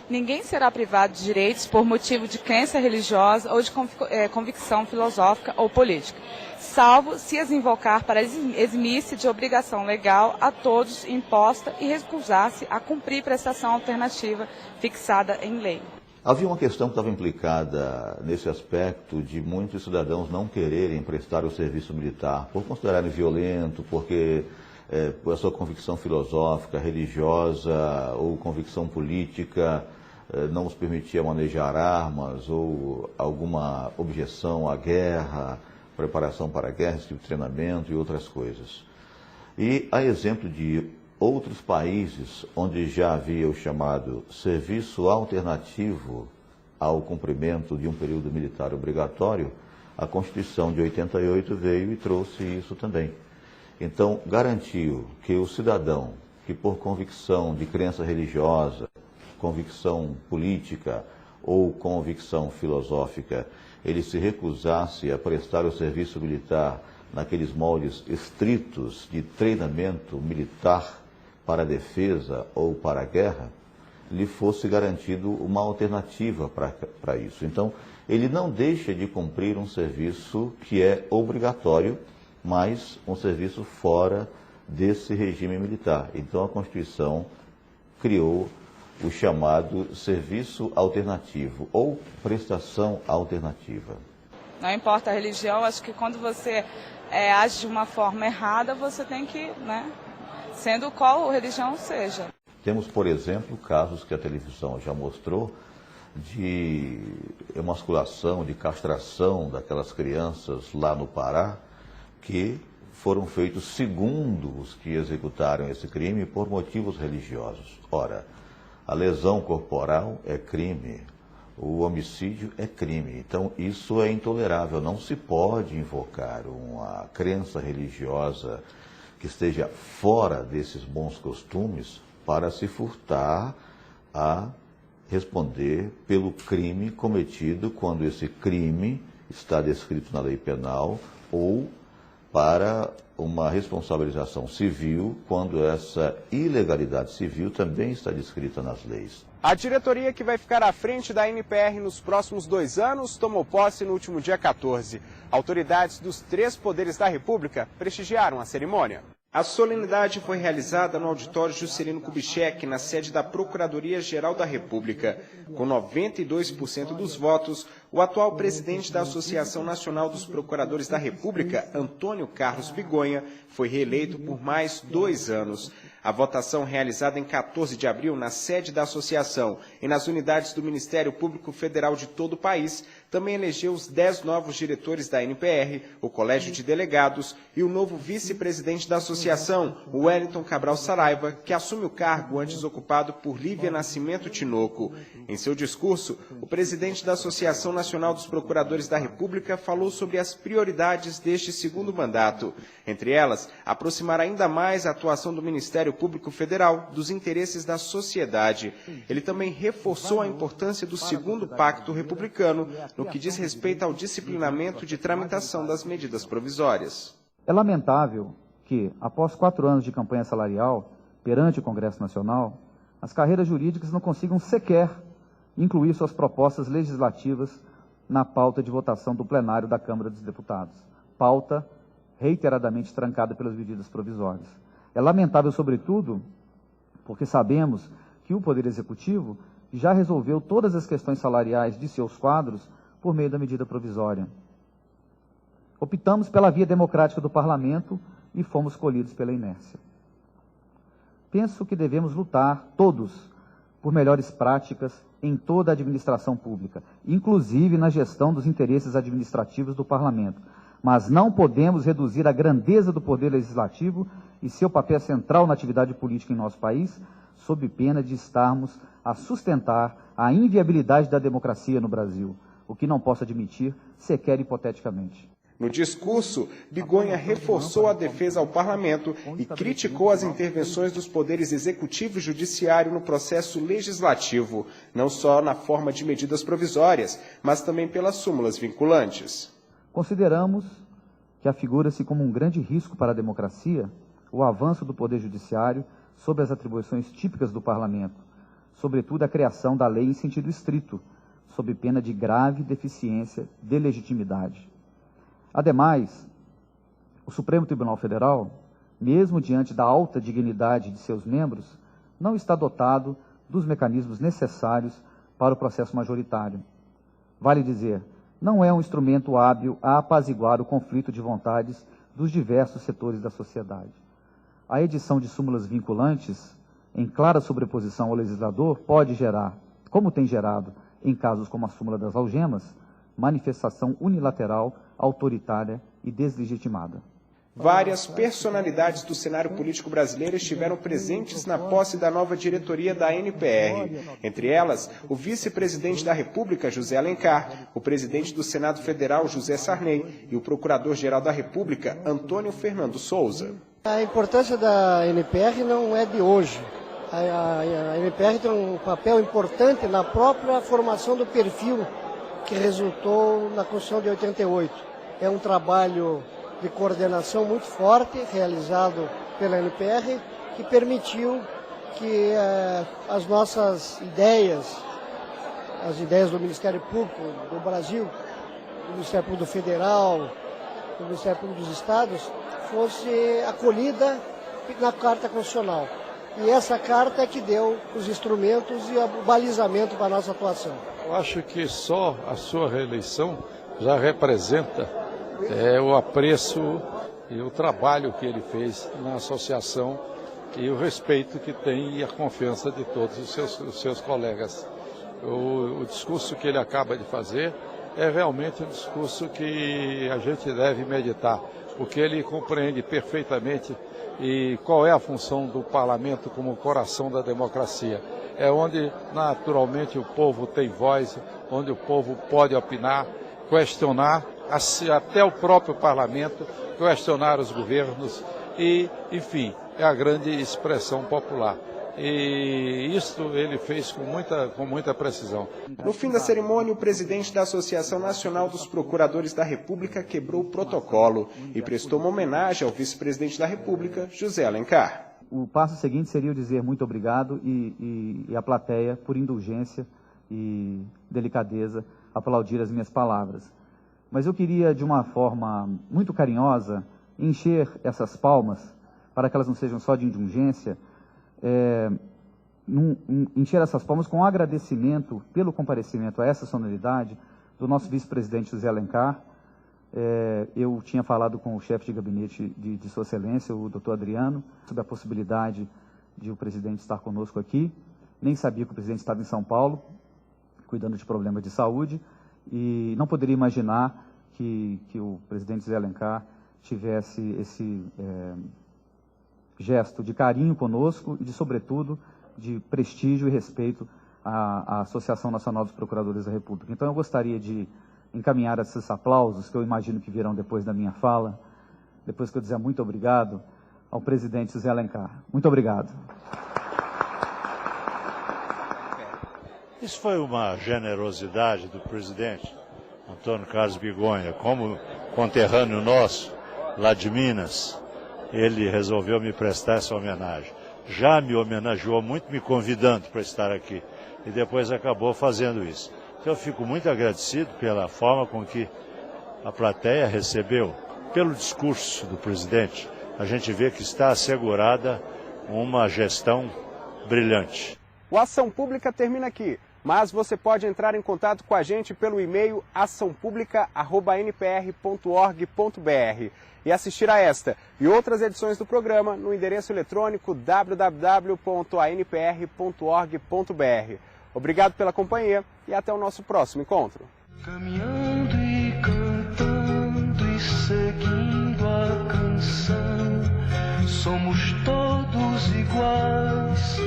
Ninguém será privado de direitos por motivo de crença religiosa ou de convicção filosófica ou política, salvo se as invocar para eximir-se de obrigação legal a todos imposta e recusar-se a cumprir prestação alternativa fixada em lei. Havia uma questão que estava implicada nesse aspecto de muitos cidadãos não quererem prestar o serviço militar, por considerarem violento, porque por sua convicção filosófica, religiosa ou convicção política não os permitia manejar armas ou alguma objeção à guerra, preparação para a guerra, esse tipo de treinamento e outras coisas. E a exemplo de outros países onde já havia o chamado serviço alternativo ao cumprimento de um período militar obrigatório, a Constituição de 88 veio e trouxe isso também. Então, garantiu que o cidadão que por convicção de crença religiosa, convicção política ou convicção filosófica, ele se recusasse a prestar o serviço militar naqueles moldes estritos de treinamento militar para a defesa ou para a guerra, lhe fosse garantido uma alternativa para isso. Então, ele não deixa de cumprir um serviço que é obrigatório, mas um serviço fora desse regime militar. Então, a Constituição criou o chamado serviço alternativo ou prestação alternativa. Não importa a religião, acho que quando você age de uma forma errada, você tem que, sendo qual religião seja. Temos, por exemplo, casos que a televisão já mostrou de emasculação, de castração daquelas crianças lá no Pará, que foram feitos segundo os que executaram esse crime por motivos religiosos. Ora, a lesão corporal é crime, o homicídio é crime. Então, isso é intolerável. Não se pode invocar uma crença religiosa que esteja fora desses bons costumes para se furtar a responder pelo crime cometido quando esse crime está descrito na lei penal ou para uma responsabilização civil quando essa ilegalidade civil também está descrita nas leis. A diretoria que vai ficar à frente da NPR nos próximos 2 anos tomou posse no último dia 14. Autoridades dos 3 poderes da República prestigiaram a cerimônia. A solenidade foi realizada no auditório Juscelino Kubitschek, na sede da Procuradoria-Geral da República. Com 92% dos votos, o atual presidente da Associação Nacional dos Procuradores da República, Antônio Carlos Bigonha, foi reeleito por mais 2 anos. A votação realizada em 14 de abril na sede da associação e nas unidades do Ministério Público Federal de todo o país também elegeu os 10 novos diretores da NPR, o Colégio de Delegados e o novo vice-presidente da associação, o Wellington Cabral Saraiva, que assume o cargo antes ocupado por Lívia Nascimento Tinoco. Em seu discurso, o presidente da Associação Nacional dos Procuradores da República falou sobre as prioridades deste segundo mandato. Entre elas, aproximar ainda mais a atuação do Ministério Público Federal dos interesses da sociedade. Ele também reforçou a importância do segundo pacto republicano no que diz respeito ao disciplinamento de tramitação das medidas provisórias. É lamentável que, após 4 anos de campanha salarial perante o Congresso Nacional, as carreiras jurídicas não consigam sequer incluir suas propostas legislativas na pauta de votação do plenário da Câmara dos Deputados, pauta reiteradamente trancada pelas medidas provisórias. É lamentável, sobretudo, porque sabemos que o Poder Executivo já resolveu todas as questões salariais de seus quadros por meio da medida provisória. Optamos pela via democrática do Parlamento e fomos colhidos pela inércia. Penso que devemos lutar, todos, por melhores práticas em toda a administração pública, inclusive na gestão dos interesses administrativos do Parlamento. Mas não podemos reduzir a grandeza do Poder Legislativo e seu papel central na atividade política em nosso país, sob pena de estarmos a sustentar a inviabilidade da democracia no Brasil, o que não posso admitir, sequer hipoteticamente. No discurso, Bigonha reforçou a defesa ao Parlamento e criticou as intervenções dos poderes executivo e judiciário no processo legislativo, não só na forma de medidas provisórias, mas também pelas súmulas vinculantes. Consideramos que afigura-se como um grande risco para a democracia o avanço do Poder Judiciário sobre as atribuições típicas do Parlamento, sobretudo a criação da lei em sentido estrito, sob pena de grave deficiência de legitimidade. Ademais, o Supremo Tribunal Federal, mesmo diante da alta dignidade de seus membros, não está dotado dos mecanismos necessários para o processo majoritário. Vale dizer, não é um instrumento hábil a apaziguar o conflito de vontades dos diversos setores da sociedade. A edição de súmulas vinculantes, em clara sobreposição ao legislador, pode gerar, como tem gerado em casos como a súmula das algemas, manifestação unilateral, autoritária e deslegitimada. Várias personalidades do cenário político brasileiro estiveram presentes na posse da nova diretoria da NPR. Entre elas, o vice-presidente da República, José Alencar, o presidente do Senado Federal, José Sarney, e o procurador-geral da República, Antônio Fernando Souza. A importância da NPR não é de hoje. A NPR tem um papel importante na própria formação do perfil que resultou na Constituição de 88. É um trabalho de coordenação muito forte, realizado pela NPR, que permitiu que as nossas ideias, as ideias do Ministério Público do Brasil, do Ministério Público Federal, do Ministério Público dos Estados, fosse acolhida na Carta Constitucional. E essa carta é que deu os instrumentos e o balizamento para a nossa atuação. Eu acho que só a sua reeleição já representa o apreço e o trabalho que ele fez na associação e o respeito que tem e a confiança de todos os seus colegas. O discurso que ele acaba de fazer é realmente um discurso que a gente deve meditar, porque ele compreende perfeitamente qual é a função do parlamento como coração da democracia. É onde naturalmente o povo tem voz, onde o povo pode opinar, questionar, até o próprio parlamento, questionar os governos e, enfim, é a grande expressão popular. E isso ele fez com muita precisão. No fim da cerimônia, o presidente da Associação Nacional dos Procuradores da República quebrou o protocolo e prestou uma homenagem ao vice-presidente da República, José Alencar. O passo seguinte seria dizer muito obrigado e a plateia, por indulgência e delicadeza, aplaudir as minhas palavras. Mas eu queria, de uma forma muito carinhosa, encher essas palmas, para que elas não sejam só de indulgência, encher essas palmas com agradecimento pelo comparecimento a essa solenidade do nosso vice-presidente José Alencar. Eu tinha falado com o chefe de gabinete de Sua Excelência, o doutor Adriano, sobre a possibilidade de o presidente estar conosco aqui. Nem sabia que o presidente estava em São Paulo, cuidando de problemas de saúde, e não poderia imaginar que o presidente José Alencar tivesse esse gesto de carinho conosco e, sobretudo, de prestígio e respeito à Associação Nacional dos Procuradores da República. Então, eu gostaria de encaminhar esses aplausos, que eu imagino que virão depois da minha fala, depois que eu dizer muito obrigado, ao presidente José Alencar. Muito obrigado. Isso foi uma generosidade do presidente Antônio Carlos Bigonha, como conterrâneo nosso, lá de Minas, ele resolveu me prestar essa homenagem. Já me homenageou muito, me convidando para estar aqui, e depois acabou fazendo isso. Então eu fico muito agradecido pela forma com que a plateia recebeu. Pelo discurso do presidente, a gente vê que está assegurada uma gestão brilhante. O Ação Pública termina aqui, mas você pode entrar em contato com a gente pelo e-mail açãopublica@npr.org.br e assistir a esta e outras edições do programa no endereço eletrônico www.anpr.org.br. Obrigado pela companhia e até o nosso próximo encontro. Caminhando e cantando e seguindo a canção, somos todos iguais.